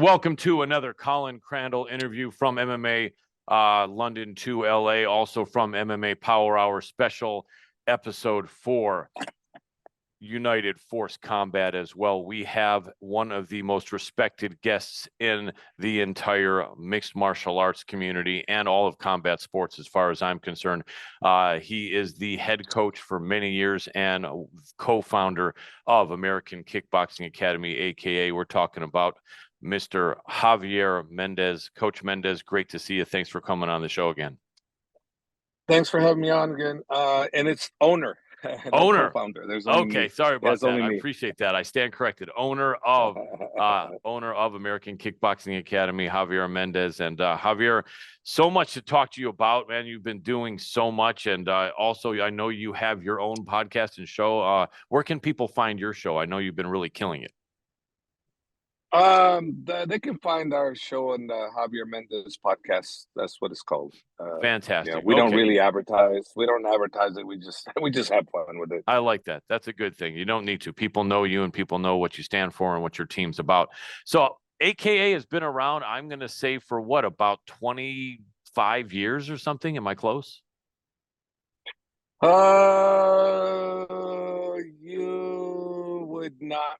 welcome to another Colin Crandall interview from MMA London to LA, also from MMA Power Hour special episode 4, United Force Combat as well. We have one of the most respected guests in the entire mixed martial arts community and all of combat sports as far as I'm concerned. He is the head coach for many years and co-founder of American Kickboxing Academy, aka we're talking about Mr. Javier Mendez. Coach Mendez, great to see you. Thanks for coming on the show again. Thanks for having me on again. And it's owner. Owner. Co-founder. There's only okay, me. sorry about that. I me. appreciate that. I stand corrected. Owner of American Kickboxing Academy, Javier Mendez. And Javier, so much to talk to you about, man. You've been doing so much. And also, I know you have your own podcast and show. Where can people find your show? I know you've been really killing it. They can find our show on the Javier Mendez podcast. That's what it's called. Fantastic. Yeah, we don't really advertise. We don't advertise it. We just have fun with it. I like that. That's a good thing. You don't need to. People know you and people know what you stand for and what your team's about. So AKA has been around, I'm going to say, for what, about 25 years or something? Am I close? You would not.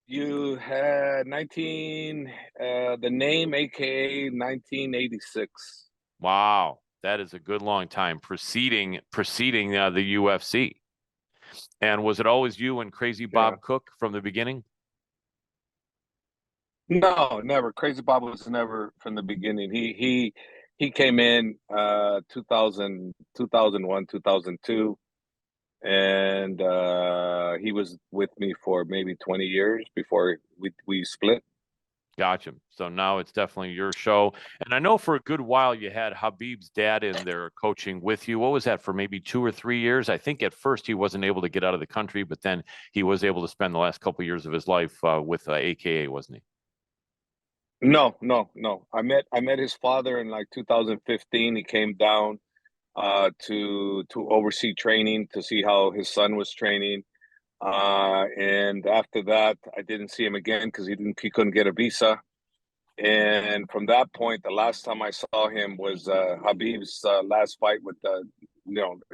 You had the name AKA 1986. Wow, that is a good long time preceding the UFC. And was it always you and Crazy Bob Cook from the beginning? No, never. Crazy Bob was never from the beginning. He came in 2001, 2002. And he was with me for maybe 20 years before we split. Gotcha. So now it's definitely your show. And I know for a good while you had Khabib's dad in there coaching with you. What was that, for maybe 2 or 3 years? I think at first he wasn't able to get out of the country, but then he was able to spend the last couple of years of his life with AKA, wasn't he? No. I met his father in like 2015. He came down to oversee training, to see how his son was training. And after that, I didn't see him again because he couldn't get a visa. And from that point, the last time I saw him was Khabib's last fight with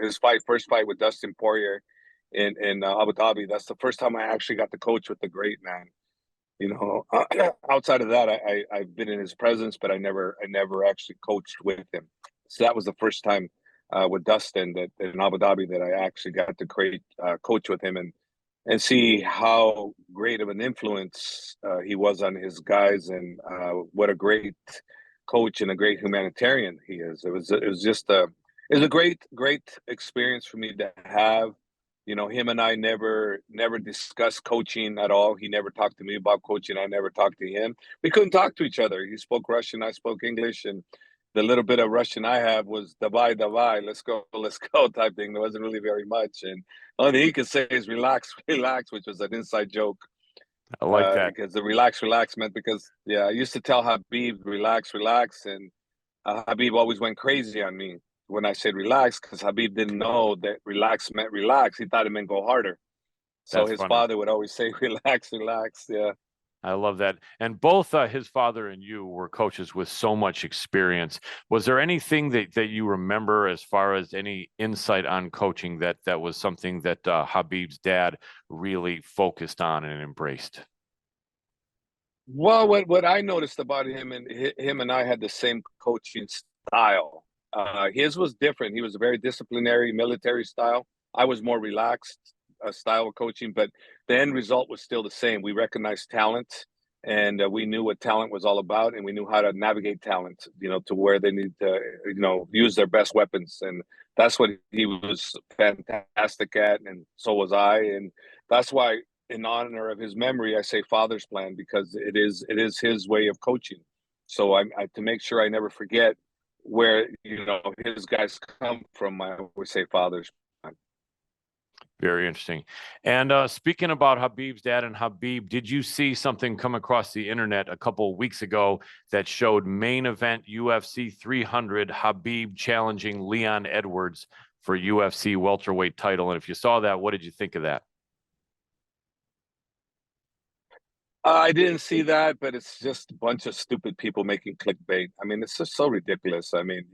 his first fight with Dustin Poirier in Abu Dhabi. That's the first time I actually got to coach with the great man. You know, outside of that, I've been in his presence, but I never actually coached with him. So that was the first time with Dustin that in Abu Dhabi that I actually got to coach with him and see how great of an influence he was on his guys, and what a great coach and a great humanitarian he is. It was a great experience for me to have. You know, him and I never discussed coaching at all. He never talked to me about coaching. I never talked to him. We couldn't talk to each other. He spoke Russian, I spoke English, and the little bit of Russian I have was davai, let's go type thing. There wasn't really very much. And the only thing he could say is relax, which was an inside joke. I like that. Because the relax meant I used to tell Khabib, relax. And Khabib always went crazy on me when I said relax, because Khabib didn't know that relax meant relax. He thought it meant go harder. So his father would always say, relax. Yeah. I love that. And both his father and you were coaches with so much experience. Was there anything that you remember as far as any insight on coaching that was something that Khabib's dad really focused on and embraced? Well, what I noticed about him and I had the same coaching style. His was different. He was a very disciplinary military style. I was more relaxed style of coaching, but the end result was still the same. We recognized talent, and we knew what talent was all about, and we knew how to navigate talent, to where they need to, use their best weapons. And that's what he was fantastic at, and so was I. And that's why, in honor of his memory, I say Father's Plan, because it is his way of coaching. So I to make sure I never forget where his guys come from, I always say Father's Plan. Very interesting. And speaking about Khabib's dad and Khabib, did you see something come across the internet a couple of weeks ago that showed main event UFC 300, Khabib challenging Leon Edwards for UFC welterweight title? And if you saw that, what did you think of that? I didn't see that, but it's just a bunch of stupid people making clickbait. I mean, it's just so ridiculous. I mean,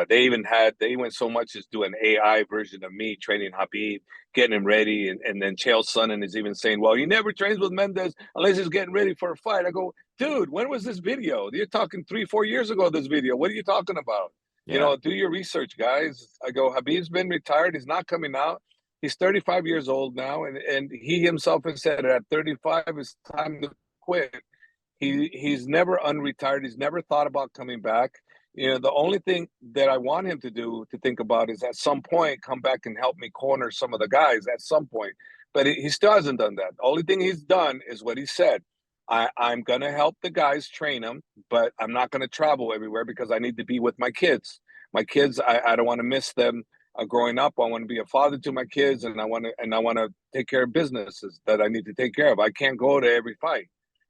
they went so much as do an AI version of me training Habib, getting him ready, and then Chael Sonnen is even saying, "Well, he never trains with Mendez unless he's getting ready for a fight." I go, dude, when was this video? You're talking 3-4 years ago. This video. What are you talking about? Yeah. Do your research, guys. I go, Habib's been retired. He's not coming out. He's 35 years old now, and he himself has said at 35 it's time to quit. He's never unretired. He's never thought about coming back. The only thing that I want him to think about is at some point come back and help me corner some of the guys at some point. But he still hasn't done that. The only thing he's done is what he said. I'm going to help the guys train them, but I'm not going to travel everywhere because I need to be with my kids. My kids, I don't want to miss them growing up. I want to be a father to my kids, and I want to take care of businesses that I need to take care of. I can't go to every fight.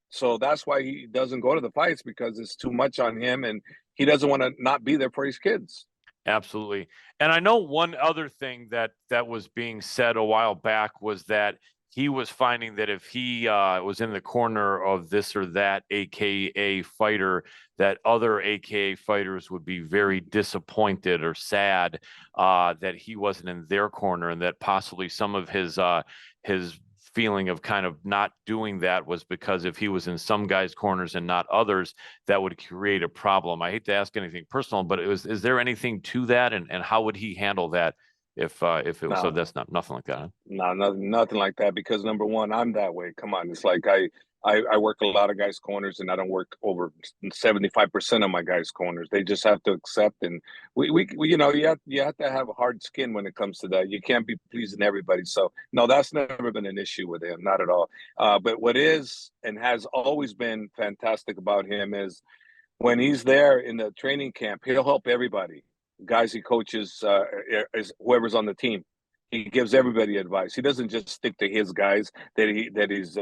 So that's why he doesn't go to the fights, because it's too much on him and he doesn't want to not be there for his kids. Absolutely. And I know one other thing that was being said a while back was that he was finding that if he was in the corner of this or that AKA fighter, that other AKA fighters would be very disappointed or sad that he wasn't in their corner, and that possibly some of his feeling of kind of not doing that was because if he was in some guys' corners and not others, that would create a problem. I hate to ask anything personal, but is there anything to that, and how would he handle that if it was? So that's nothing like that, huh? No, nothing like that, because number one, I'm that way. Come on. It's like I work a lot of guys' corners, and I don't work over 75% of my guys' corners. They just have to accept, and we you have to have a hard skin when it comes to that. You can't be pleasing everybody. So no, that's never been an issue with him, not at all. But what is and has always been fantastic about him is when he's there in the training camp, he'll help everybody. Guys he coaches is whoever's on the team. He gives everybody advice. He doesn't just stick to his guys that he's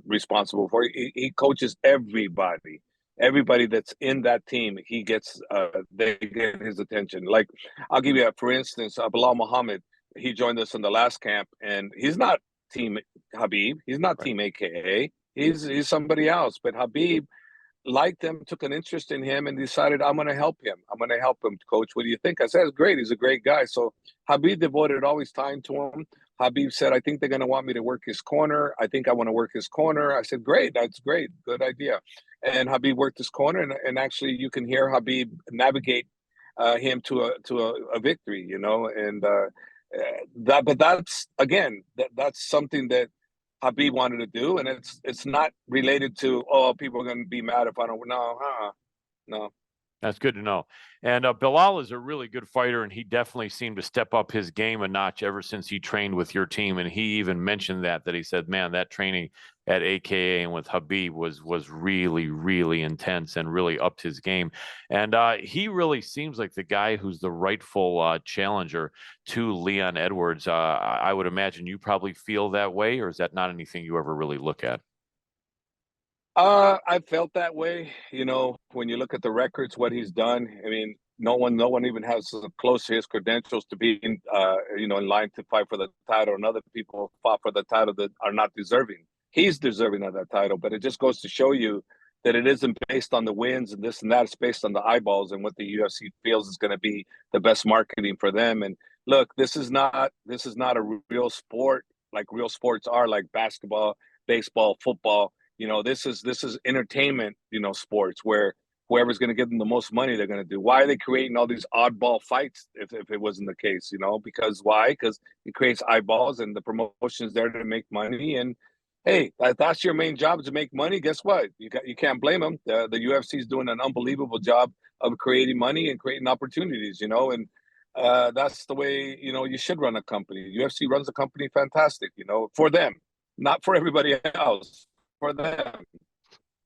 responsible for. He coaches everybody. Everybody that's in that team, they get his attention. Like, I'll give you for instance, Bilal Muhammad. He joined us in the last camp, and he's not team Habib. He's not team AKA. He's somebody else. But Habib liked him, took an interest in him, and decided, I'm going to help him. I'm going to help him, coach. What do you think? I said, it's great. He's a great guy. So Habib devoted all his time to him. Habib said, I think they're going to want me to work his corner. I think I want to work his corner. I said, great. That's great. Good idea. And Habib worked his corner, and actually you can hear Habib navigate him to a victory, and but that's, again, that's something that Habib wanted to do, and it's not related to, oh, people are going to be mad if I don't. No, no. That's good to know. And Bilal is a really good fighter, and he definitely seemed to step up his game a notch ever since he trained with your team. And he even mentioned that he said, man, that training at AKA and with Habib was really, really intense and really upped his game. And he really seems like the guy who's the rightful challenger to Leon Edwards. I would imagine you probably feel that way, or is that not anything you ever really look at? I felt that way. When you look at the records, what he's done. I mean, no one even has close to his credentials to be in line to fight for the title, and other people fought for the title that are not deserving. He's deserving of that title, but it just goes to show you that it isn't based on the wins and this and that. It's based on the eyeballs and what the UFC feels is going to be the best marketing for them. And look, this is not a real sport like real sports are, like basketball, baseball, football. This is entertainment, sports where whoever's going to give them the most money, they're going to do. Why are they creating all these oddball fights if it wasn't the case? Because why? Because it creates eyeballs, and the promotion's there to make money. And hey, that's your main job, is to make money. Guess what? You can't blame them. The UFC is doing an unbelievable job of creating money and creating opportunities. And that's the way you should run a company. UFC runs a company fantastic. For them, not for everybody else. For them.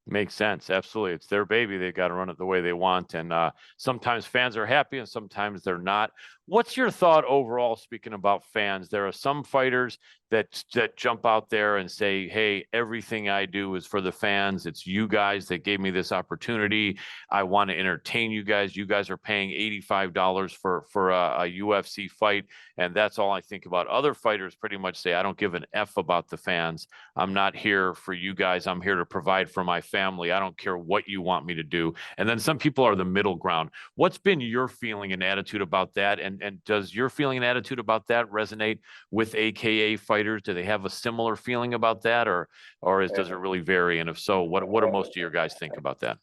Makes sense. Absolutely. It's their baby. They've got to run it the way they want. And sometimes fans are happy and sometimes they're not. What's your thought overall, speaking about fans? There are some fighters that jump out there and say, hey, everything I do is for the fans. It's you guys that gave me this opportunity. I want to entertain you guys. You guys are paying $85 for a UFC fight, and that's all I think about. Other fighters pretty much say, I don't give an F about the fans. I'm not here for you guys. I'm here to provide for my family. I don't care what you want me to do. And then some people are the middle ground. What's been your feeling and attitude about that? And does your feeling and attitude about that resonate with AKA fighters? Do they have a similar feeling about that, or does it really vary? And if so, what do most of your guys think about that?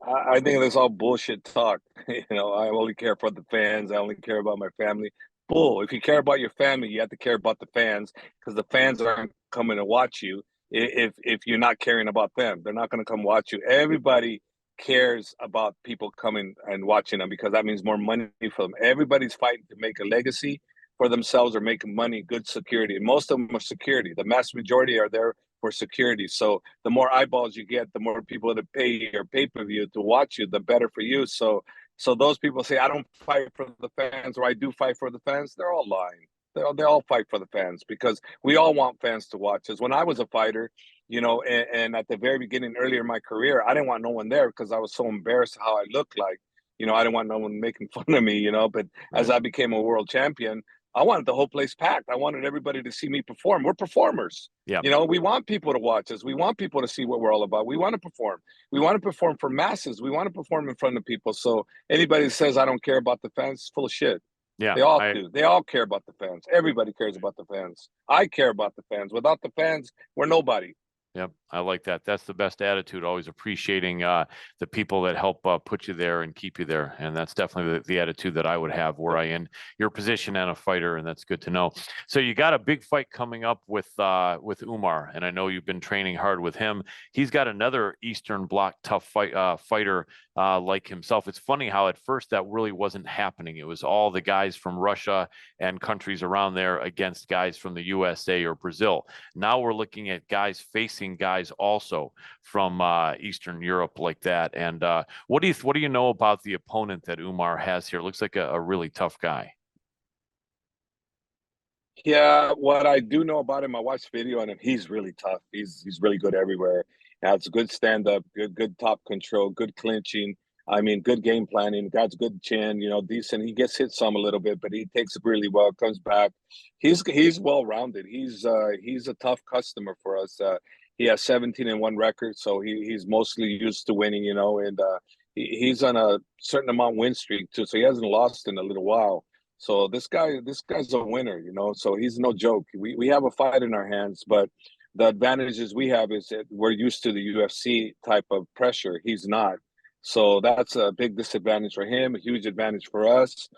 I think that's all bullshit talk. I only care for the fans. I only care about my family. Bull. If you care about your family, you have to care about the fans, because the fans aren't coming to watch you if you're not caring about them. They're not going to come watch you. Everybody cares about people coming and watching them, because that means more money for them. Everybody's fighting to make a legacy for themselves or making money, good security. And most of them are security. The mass majority are there for security. So the more eyeballs you get, the more people that pay your pay-per-view to watch you, the better for you. So those people say, I don't fight for the fans, or I do fight for the fans. They're all lying. They all fight for the fans, because we all want fans to watch us. When I was a fighter, and at the very beginning, earlier in my career, I didn't want no one there because I was so embarrassed how I looked like. I didn't want no one making fun of me, but Right. as I became a world champion, I wanted the whole place packed. I wanted everybody to see me perform. We're performers. Yeah. We want people to watch us. We want people to see what we're all about. We want to perform. We want to perform for masses. We want to perform in front of people. So anybody that says I don't care about the fans is full of shit. Yeah. They all do. They all care about the fans. Everybody cares about the fans. I care about the fans. Without the fans, we're nobody. Yep, I like that. That's the best attitude. Always appreciating the people that help put you there and keep you there, and that's definitely the attitude that I would have were I in your position and a fighter, and that's good to know. So you got a big fight coming up with Umar, and I know you've been training hard with him. He's got another Eastern Bloc tough fighter like himself. It's funny how at first that really wasn't happening. It was all the guys from Russia and countries around there against guys from the USA or Brazil. Now we're looking at guys facing guys also from Eastern Europe like that. And what do you know about the opponent that Umar has here? Looks like a really tough guy. Yeah, what I do know about him, I watched video on him. He's really tough. He's really good everywhere. Has good stand up, good top control, good clinching. I mean, good game planning. Got good chin. Decent. He gets hit some a little bit, but he takes it really well. Comes back. He's well rounded. He's a tough customer for us. He has 17-1 record, so he's mostly used to winning. And he's on a certain amount win streak too, so he hasn't lost in a little while. So this guy's a winner, So he's no joke. We have a fight in our hands, but the advantages we have is that we're used to the UFC type of pressure. He's not. So that's a big disadvantage for him, a huge advantage for us.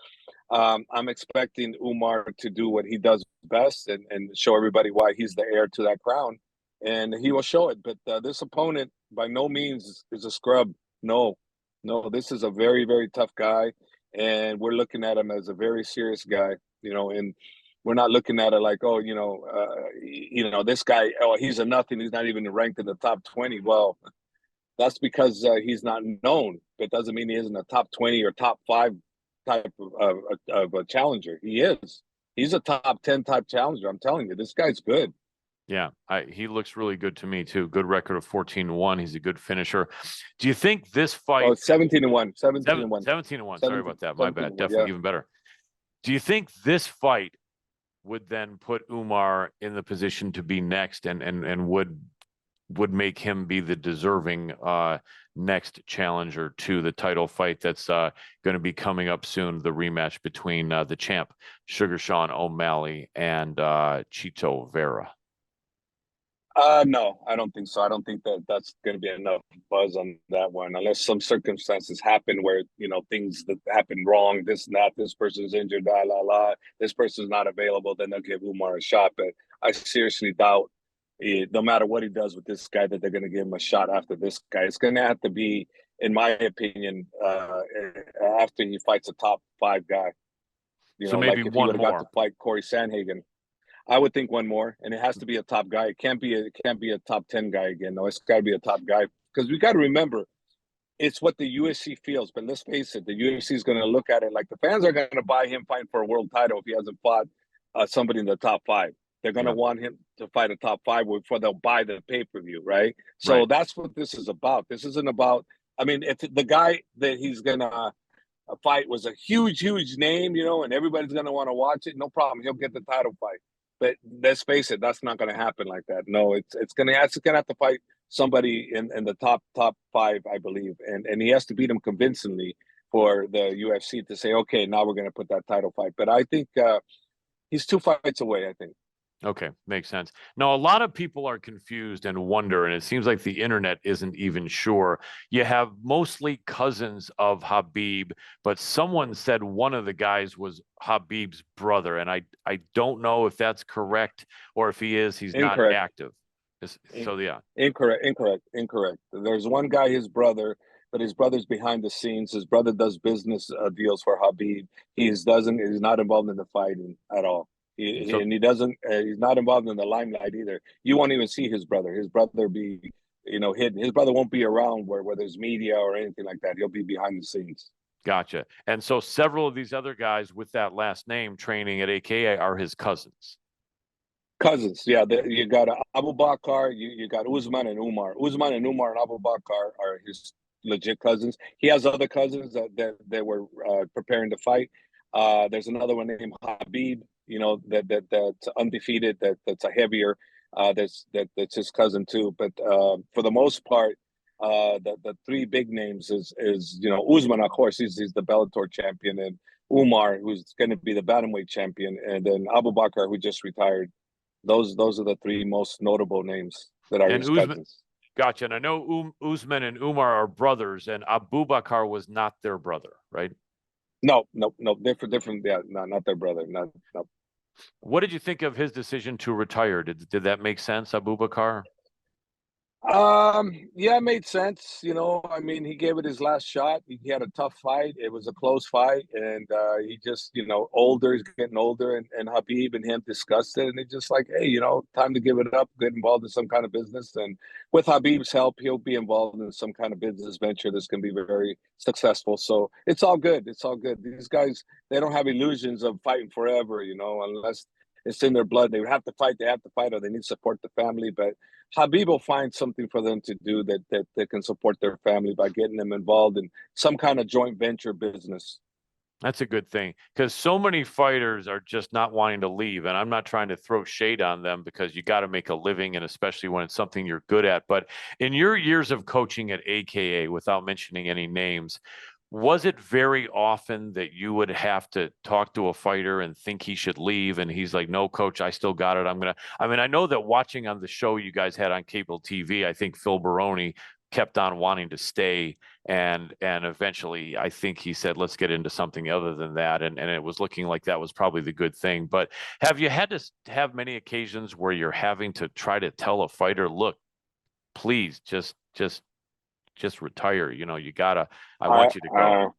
I'm expecting Umar to do what he does best and show everybody why he's the heir to that crown. And he will show it. But this opponent by no means is a scrub. No, this is a very, very tough guy. And we're looking at him as a very serious guy, and we're not looking at it like, oh, this guy, oh, he's a nothing. He's not even ranked in the top 20. Well, that's because he's not known. But doesn't mean he isn't a top 20 or top 5 type of a challenger. He is. He's a top 10 type challenger. I'm telling you, this guy's good. Yeah, he looks really good to me too. Good record of 14-1. He's a good finisher. Do you think this fight? Oh, 17-1. 17-1. 17-1. Sorry about that. My bad. Definitely yeah. even better. Do you think this fight would then put Umar in the position to be next and would make him be the deserving next challenger to the title fight that's going to be coming up soon, the rematch between the champ, Sugar Sean O'Malley, and Chito Vera? No, I don't think so. I don't think that's going to be enough buzz on that one, unless some circumstances happen where things that happen wrong, this and that. This person's injured, this person's not available. Then they'll give Umar a shot. But I seriously doubt, no matter what he does with this guy, that they're going to give him a shot after this guy. It's going to have to be, in my opinion, after he fights a top 5 guy. So maybe like if one he would have got more. to fight Corey Sandhagen. I would think one more, and it has to be a top guy. It can't be a top 10 guy again. No, it's got to be a top guy, because we got to remember, it's what the UFC feels. But let's face it, the UFC is going to look at it like the fans are going to buy him fighting for a world title if he hasn't fought somebody in the top five. They're going to Yeah. want him to fight a top five before they'll buy the pay per view, right? So Right. that's what this is about. This isn't about. I mean, if the guy that he's gonna fight was a huge, huge name, and everybody's gonna want to watch it, no problem. He'll get the title fight. But let's face it, that's not gonna happen like that. No, it's gonna have to fight somebody in the top five, I believe, and he has to beat him convincingly for the UFC to say, okay, now we're gonna put that title fight. But I think he's 2 fights away. I think. Okay, makes sense. Now, a lot of people are confused and wonder, and it seems like the internet isn't even sure. You have mostly cousins of Khabib, but someone said one of the guys was Khabib's brother, and I don't know if that's correct or if he is, he's not Incorrect. active. So yeah. Incorrect. There's one guy, his brother, but his brother's behind the scenes. His brother does business deals for Habib. He's not involved in the fighting at all. So He doesn't. He's not involved in the limelight either. You won't even see his brother. His brother be, hidden. His brother won't be around where there's media or anything like that. He'll be behind the scenes. gotcha. And so several of these other guys with that last name training at AKA are his cousins. Cousins, yeah. You got Abu Bakr, you got Usman and Umar. Usman and Umar and Abu Bakr are his legit cousins. He has other cousins that were preparing to fight. There's another one named Habib, that's undefeated, that's a heavier. That's his cousin too. But for the most part, the three big names is Usman, of course, he's the Bellator champion, and Umar, who's going to be the bantamweight champion, and then Abu Bakr, who just retired. Those are the three most notable names that are And his Usman, cousins. gotcha. And I know Usman and Umar are brothers, and Abu Bakr was not their brother, right? No, no, no, different. Yeah, no, not their brother. Not, no. What did you think of his decision to retire? Did that make sense, Abu Bakr? Yeah, it made sense. I mean, he gave it his last shot. He had a tough fight. It was a close fight, and he just, older. He's getting older, and Habib and him discussed it, and it's just like, hey, time to give it up. Get involved in some kind of business, and with Habib's help, he'll be involved in some kind of business venture that's going to be very successful. So it's all good. It's all good. These guys, they don't have illusions of fighting forever, unless it's in their blood. They have to fight. They have to fight, or they need to support the family, but Habib will find something for them to do that can support their family by getting them involved in some kind of joint venture business. That's a good thing because so many fighters are just not wanting to leave. And I'm not trying to throw shade on them because you got to make a living, and especially when it's something you're good at. But in your years of coaching at AKA, without mentioning any names, was it very often that you would have to talk to a fighter and think he should leave? And he's like, no, coach, I still got it. I mean, I know that watching on the show you guys had on cable TV, I think Phil Baroni kept on wanting to stay. And eventually I think he said, let's get into something other than that. And it was looking like that was probably the good thing. But have you had to have many occasions where you're having to try to tell a fighter, look, please just retire. I I want you to go.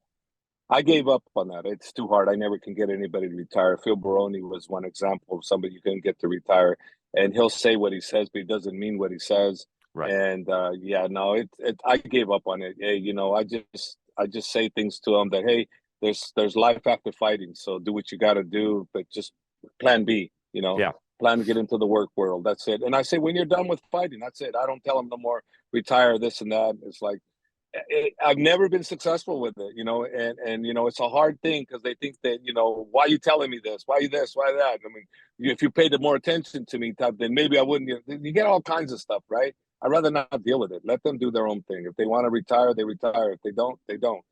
I gave up on that. It's too hard. I never can get anybody to retire. Phil Baroni was one example of somebody you couldn't get to retire, and he'll say what he says, but he doesn't mean what he says. Right. And yeah, no, I gave up on it. Hey, I just say things to him that, hey, there's life after fighting, so do what you got to do, but just plan B. Yeah. Plan to get into the work world. That's it. And I say, when you're done with fighting, that's it. I don't tell them no more retire this and that. It's like, I've never been successful with it, and it's a hard thing because they think that, why are you telling me this? Why you this? Why that? I mean, if you paid more attention to me, then maybe I wouldn't. You get all kinds of stuff, right? I'd rather not deal with it. Let them do their own thing. If they want to retire, they retire. If they don't, they don't.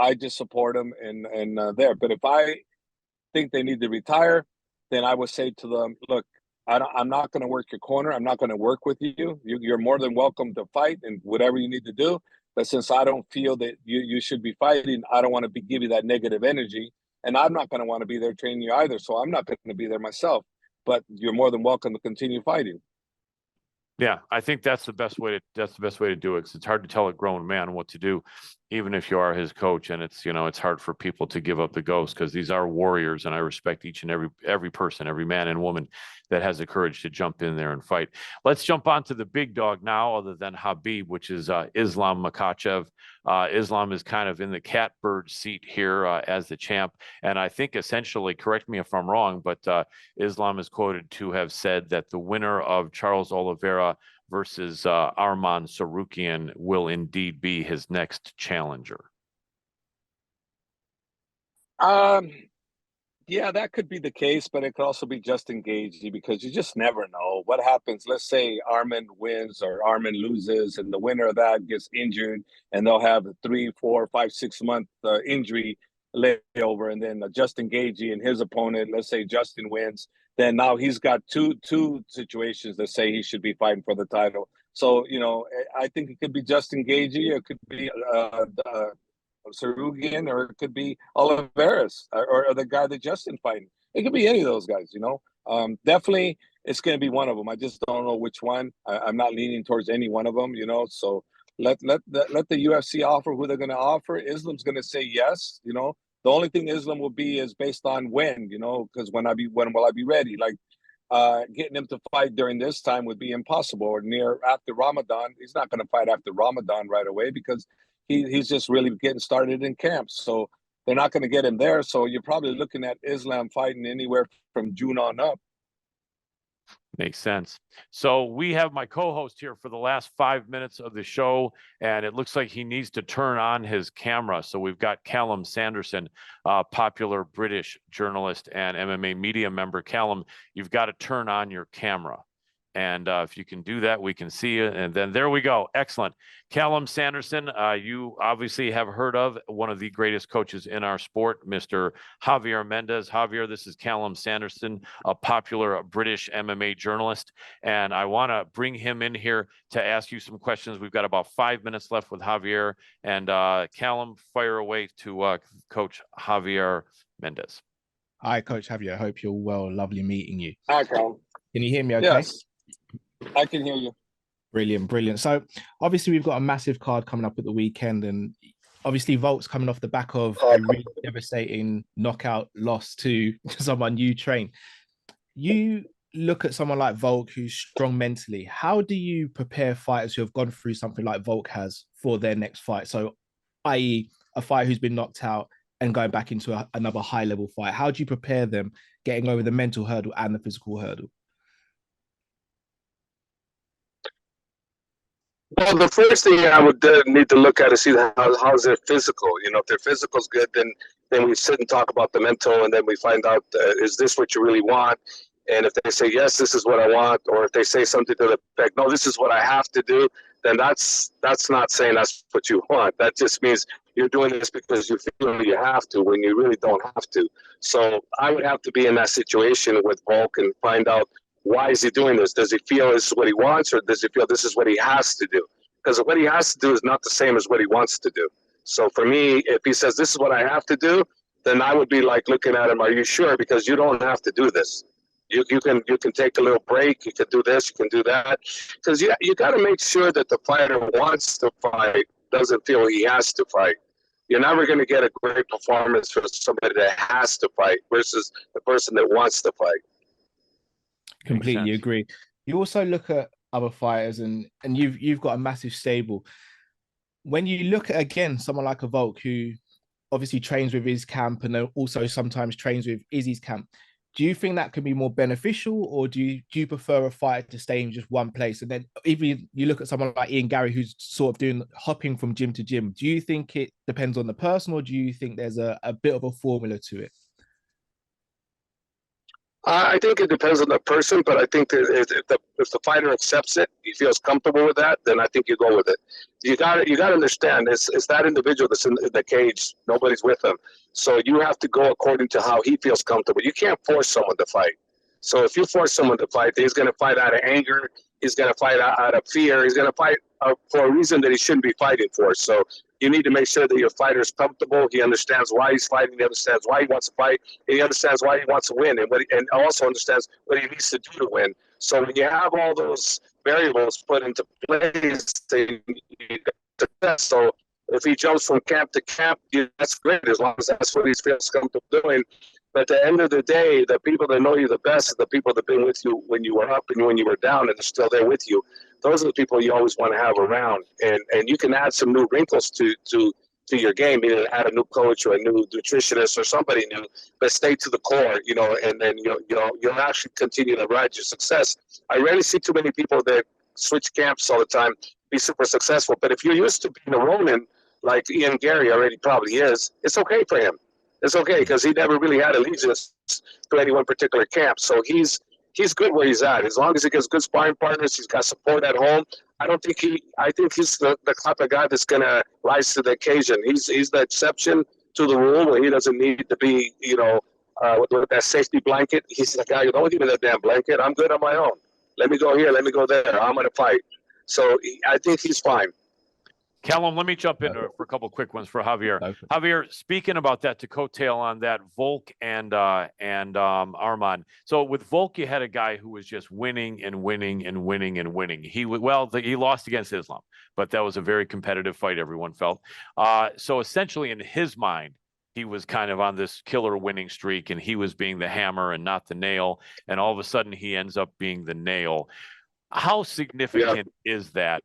I just support them and there. But if I think they need to retire, then I would say to them, look, I'm not going to work your corner. I'm not going to work with you. You're more than welcome to fight and whatever you need to do. But since I don't feel that you should be fighting, I don't want to give you that negative energy. And I'm not going to want to be there training you either. So I'm not going to be there myself. But you're more than welcome to continue fighting. Yeah, I think that's the best way to do it, because it's hard to tell a grown man what to do. even if you are his coach. And it's, it's hard for people to give up the ghost because these are warriors, and I respect each and every person, every man and woman that has the courage to jump in there and fight. Let's jump on to the big dog now, other than Khabib, which is Islam Makhachev. Islam is kind of in the catbird seat here as the champ. And I think essentially, correct me if I'm wrong, but Islam is quoted to have said that the winner of Charles Oliveira versus Arman Sarukian will indeed be his next challenger. Yeah, that could be the case, but it could also be Justin Gaethje, because you just never know what happens. Let's say Arman wins or Arman loses, and the winner of that gets injured, and they'll have a 3, 4, 5, 6 month injury layover, and then Justin Gaethje and his opponent, let's say Justin wins, then now he's got two situations that say he should be fighting for the title. So I think it could be Justin Gaethje, it could be Sarugian, or it could be Oliveras, or the guy that Justin fighting. It could be any of those guys. Definitely it's going to be one of them. I just don't know which one. I'm not leaning towards any one of them. So let the UFC offer who they're going to offer. Islam's going to say yes. The only thing Islam will be is based on when. Because when will I be ready? Like getting him to fight during this time would be impossible. Or near after Ramadan, he's not going to fight after Ramadan right away, because he's just really getting started in camp. So they're not going to get him there. So you're probably looking at Islam fighting anywhere from June on up. Makes sense. So we have my co-host here for the last 5 minutes of the show, and it looks like he needs to turn on his camera. So we've got Callum Sanderson, popular British journalist and MMA media member. Callum, you've got to turn on your camera. And if you can do that, we can see you. And then there we go. Excellent. Callum Sanderson, you obviously have heard of one of the greatest coaches in our sport, Mr. Javier Mendez. Javier, this is Callum Sanderson, a popular British MMA journalist. And I want to bring him in here to ask you some questions. We've got about 5 minutes left with Javier. And Callum, fire away to Coach Javier Mendez. Hi, Coach Javier. I hope you're well. Lovely meeting you. Hi, Callum. Can you hear me okay? Yes. I can hear you. Brilliant, brilliant. So obviously we've got a massive card coming up at the weekend, and obviously Volk's coming off the back of a really devastating knockout loss to someone you train. You look at someone like Volk, who's strong mentally. How do you prepare fighters who have gone through something like Volk has for their next fight? So, i.e. a fighter who's been knocked out and going back into another high-level fight. How do you prepare them getting over the mental hurdle and the physical hurdle? Well, the first thing I would need to look at is see how's their physical. If their physical's good, then we sit and talk about the mental, and then we find out, is this what you really want? And if they say, yes, this is what I want, or if they say something to the effect, no, this is what I have to do, then that's not saying that's what you want. That just means you're doing this because you feel you have to when you really don't have to. So I would have to be in that situation with Volk and find out, why is he doing this? Does he feel this is what he wants, or does he feel this is what he has to do? Because what he has to do is not the same as what he wants to do. So for me, if he says, this is what I have to do, then I would be like looking at him, are you sure? Because you don't have to do this. You can take a little break. You can do this. You can do that. Because you got to make sure that the fighter wants to fight, doesn't feel he has to fight. You're never going to get a great performance for somebody that has to fight versus the person that wants to fight. Completely agree. You also look at other fighters, and you've got a massive stable. When you look at, again, someone like a Volk, who obviously trains with his camp and also sometimes trains with Izzy's camp, do you think that could be more beneficial, or do you prefer a fighter to stay in just one place? And then even you look at someone like Ian Gary, who's sort of hopping from gym to gym. Do you think it depends on the person, or do you think there's a bit of a formula to it? I think it depends on the person, but I think that if the fighter accepts it, he feels comfortable with that, then I think you go with it. You got to understand, it's that individual that's in the cage. Nobody's with him, so you have to go according to how he feels comfortable. You can't force someone to fight. So if you force someone to fight, he's going to fight out of anger. He's going to fight out of fear. He's going to fight for a reason that he shouldn't be fighting for. So you need to make sure that your fighter is comfortable. He understands why he's fighting. He understands why he wants to fight. And he understands why he wants to win, and also understands what he needs to do to win. So when you have all those variables put into place, so If he jumps from camp to camp, that's great, as long as that's what he feels comfortable doing. But at the end of the day, the people that know you the best are the people that have been with you when you were up and when you were down, and are still there with you. Those are the people you always want to have around. And you can add some new wrinkles to your game, meaning add a new coach or a new nutritionist or somebody new, but stay to the core, and then you'll actually continue to ride your success. I rarely see too many people that switch camps all the time be super successful. But if you're used to being a Ronin, like Ian Gary already probably is, it's okay for him. It's okay because he never really had allegiance to any one particular camp. So he's good where he's at. As long as he gets good sparring partners, he's got support at home. I think he's the type of guy that's gonna rise to the occasion. He's the exception to the rule where he doesn't need to be, with that safety blanket. He's the guy who don't give me that damn blanket. I'm good on my own. Let me go here. Let me go there. I'm gonna fight. So I think he's fine. Callum, let me jump in for a couple quick ones for Javier. Okay. Javier, speaking about that, to coattail on that, Volk and Arman. So with Volk, you had a guy who was just winning and winning and winning and winning. He lost against Islam, but that was a very competitive fight, everyone felt. So essentially, in his mind, he was kind of on this killer winning streak, and he was being the hammer and not the nail. And all of a sudden, he ends up being the nail. How significant is that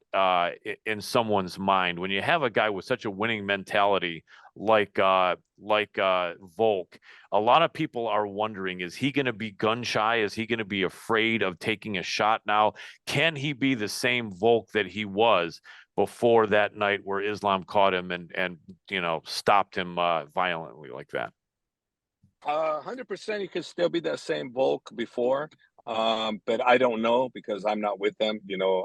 in someone's mind when you have a guy with such a winning mentality like Volk? A lot of people are wondering, is he going to be gun shy? Is he going to be afraid of taking a shot now? Can he be the same Volk that he was before that night where Islam caught him and stopped him violently like that? 100% he could still be that same Volk before. But I don't know because I'm not with them.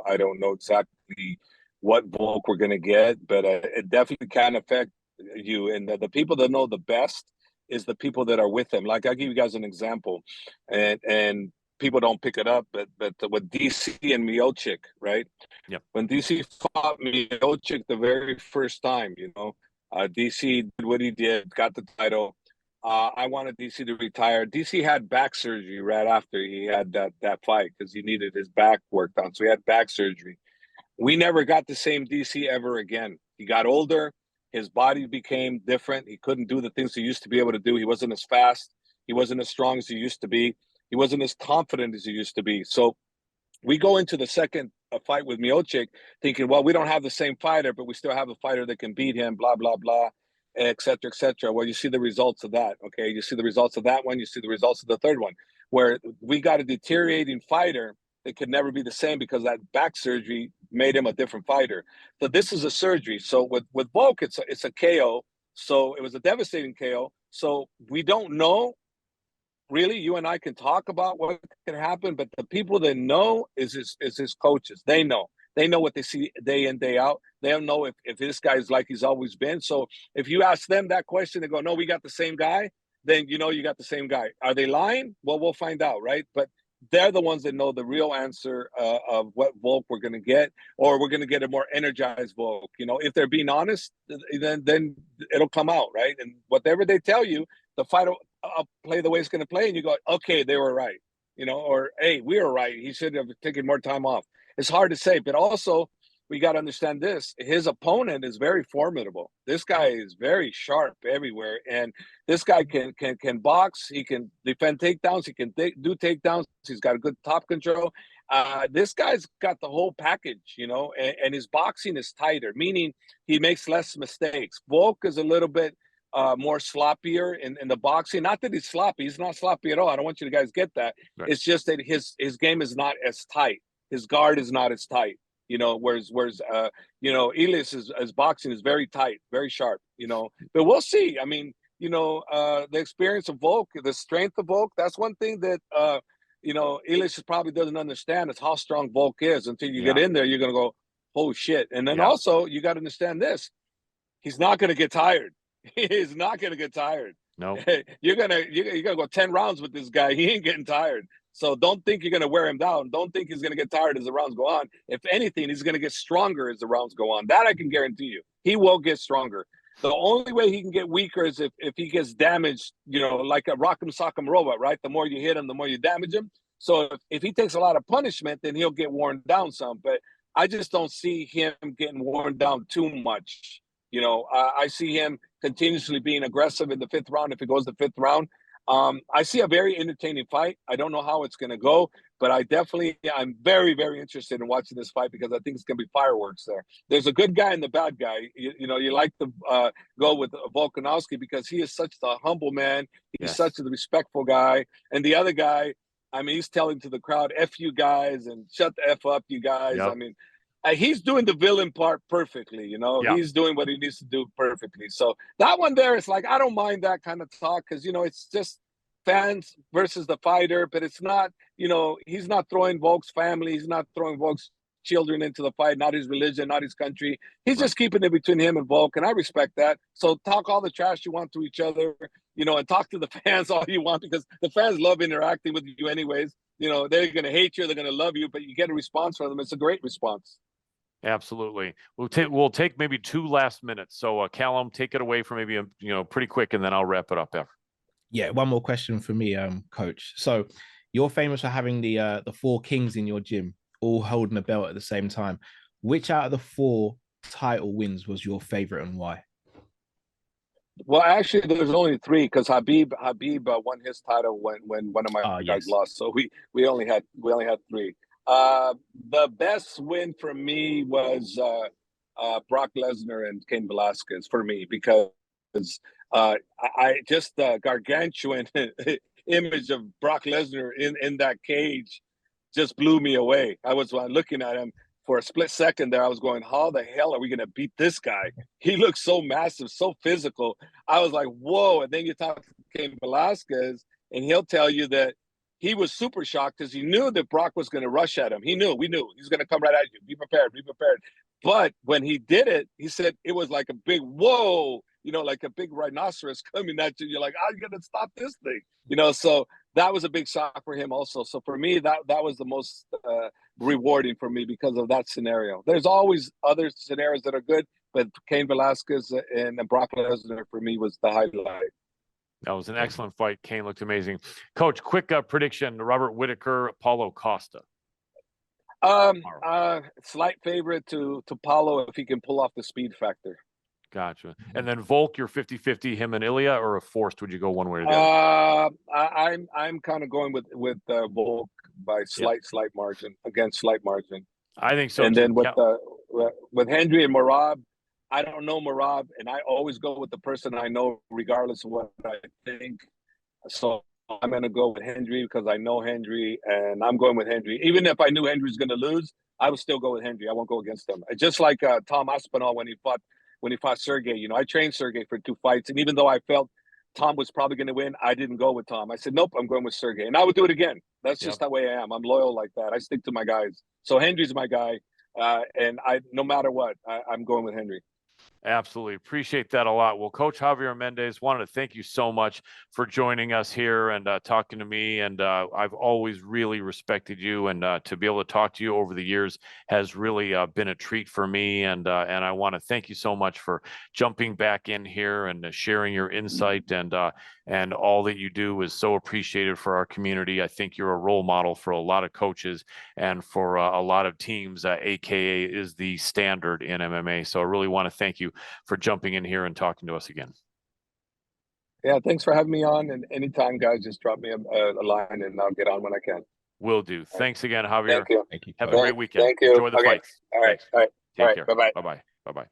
I don't know exactly what Volk we're going to get, but it definitely can affect you. And the people that know the best is the people that are with them. Like, I'll give you guys an example, and people don't pick it up, but with DC and Miocic, right? Yep. When DC fought Miocic the very first time, DC did what he did, got the title. I wanted DC to retire. DC had back surgery right after he had that fight because he needed his back worked on. So he had back surgery. We never got the same DC ever again. He got older. His body became different. He couldn't do the things he used to be able to do. He wasn't as fast. He wasn't as strong as he used to be. He wasn't as confident as he used to be. So we go into the second fight with Miocic thinking, well, we don't have the same fighter, but we still have a fighter that can beat him, blah, blah, blah, et cetera, et cetera. Well, you see the results of that, okay? You see the results of that one. You see the results of the third one, where we got a deteriorating fighter that could never be the same because that back surgery made him a different fighter. So this is a surgery. So with Volk, it's a KO. So it was a devastating KO. So we don't know. Really, you and I can talk about what can happen, but the people that know is his coaches. They know what they see day in, day out. They don't know if this guy's like he's always been. So if you ask them that question, they go, no, we got the same guy. Then you got the same guy. Are they lying? Well, we'll find out, right? But they're the ones that know the real answer of what Volk we're going to get, or we're going to get a more energized Volk. If they're being honest, then it'll come out, right? And whatever they tell you, the fight will play the way it's going to play, and you go, okay, they were right, or hey, we were right. He should have taken more time off. It's hard to say, but also we got to understand this. His opponent is very formidable. This guy is very sharp everywhere, and this guy can box. He can defend takedowns. He can do takedowns. He's got a good top control. This guy's got the whole package, and his boxing is tighter, meaning he makes less mistakes. Volk is a little bit more sloppier in the boxing. Not that he's sloppy. He's not sloppy at all. I don't want you guys get that. Right. It's just that his game is not as tight. His guard is not as tight. Whereas Elias' boxing is very tight, very sharp, But we'll see. I mean, the experience of Volk, the strength of Volk, that's one thing that, Elias probably doesn't understand is how strong Volk is. Until you get in there, you're going to go, oh, shit. And then also, you got to understand this. He's not going to get tired. He's not going to get tired. No. You're gonna go 10 rounds with this guy. He ain't getting tired. So don't think you're going to wear him down. Don't think he's going to get tired as the rounds go on. If anything, he's going to get stronger as the rounds go on. That I can guarantee you. He will get stronger. The only way he can get weaker is if he gets damaged, like a rock'em sock'em robot, right? The more you hit him, the more you damage him. So if he takes a lot of punishment, then he'll get worn down some. But I just don't see him getting worn down too much. You know, I see him continuously being aggressive in the 5th round if it goes the 5th round. I see a very entertaining fight. I don't know how it's going to go, but I'm very, very interested in watching this fight because I think it's going to be fireworks there. There's a good guy and the bad guy. You know, you like to go with Volkanovski because he is such a humble man. He's such a respectful guy. And the other guy, I mean, he's telling to the crowd, F you guys and shut the F up, you guys. I mean, he's doing the villain part perfectly, you know. He's doing what he needs to do perfectly. So that one there is like, I don't mind that kind of talk because, you know, it's just fans versus the fighter, but it's not, you know, he's not throwing Volk's family. He's not throwing Volk's children into the fight, not his religion, not his country. He's just keeping it between him and Volk, and I respect that. So talk all the trash you want to each other, you know, and talk to the fans all you want because the fans love interacting with you anyways. You know, they're going to hate you, they're going to love you, but you get a response from them. It's a great response. Absolutely. We'll take maybe 2 last minutes. So Callum, take it away for maybe pretty quick, and then I'll wrap it up after. Yeah, one more question for me, Coach. So you're famous for having the 4 kings in your gym, all holding a belt at the same time. Which out of the 4 title wins was your favorite and why? Well, actually, there's only 3 because Khabib won his title when one of my guys lost. So we only had 3. The best win for me was Brock Lesnar and Cain Velasquez for me because I just the gargantuan image of Brock Lesnar in that cage just blew me away. I was looking at him for a split second there. I was going, how the hell are we going to beat this guy? He looks so massive, so physical. I was like, whoa. And then you talk to Cain Velasquez, and he'll tell you that he was super shocked because he knew that Brock was going to rush at him. We knew he's going to come right at you. Be prepared. But when he did it, he said it was like a big whoa, you know, like a big rhinoceros coming at you. You're like, how are you going to stop this thing? You know, so that was a big shock for him also. So for me, that was the most rewarding for me because of that scenario. There's always other scenarios that are good, but Cain Velasquez and Brock Lesnar for me was the highlight. That was an excellent fight. Cain looked amazing. Coach, quick prediction: Robert Whittaker, Paulo Costa. Slight favorite to Paulo if he can pull off the speed factor. Gotcha. And then Volk, you're 50-50, him and Ilya, or a forced? Would you go one way or the other? I'm kind of going with Volk by slight margin, against slight margin. I think so. And too. then with Hendry and Merab, I don't know Merab, and I always go with the person I know, regardless of what I think. So I'm going to go with Hendry because I know Hendry, and I'm going with Hendry. Even if I knew Hendry's going to lose, I would still go with Hendry. I won't go against him. Just like Tom Aspinall when he fought Sergey. You know, I trained Sergey for 2 fights, and even though I felt Tom was probably going to win, I didn't go with Tom. I said, nope, I'm going with Sergey, and I would do it again. That's just the way I am. I'm loyal like that. I stick to my guys. So Hendry's my guy, and no matter what, I'm going with Hendry. Absolutely. Appreciate that a lot. Well, Coach Javier Mendez, wanted to thank you so much for joining us here and talking to me. And I've always really respected you, and to be able to talk to you over the years has really been a treat for me. And I want to thank you so much for jumping back in here and sharing your insight, and all that you do is so appreciated for our community. I think you're a role model for a lot of coaches and for a lot of teams. AKA is the standard in MMA. So I really want to thank you for jumping in here and talking to us again. Yeah, thanks for having me on. And anytime, guys, just drop me a line and I'll get on when I can. Will do. Thanks again, Javier. Thank you. Thank you. Have a great weekend. Thank you. Enjoy the fights. All right. Thanks. All right. Take All right. care. Bye-bye. Bye-bye. Bye-bye.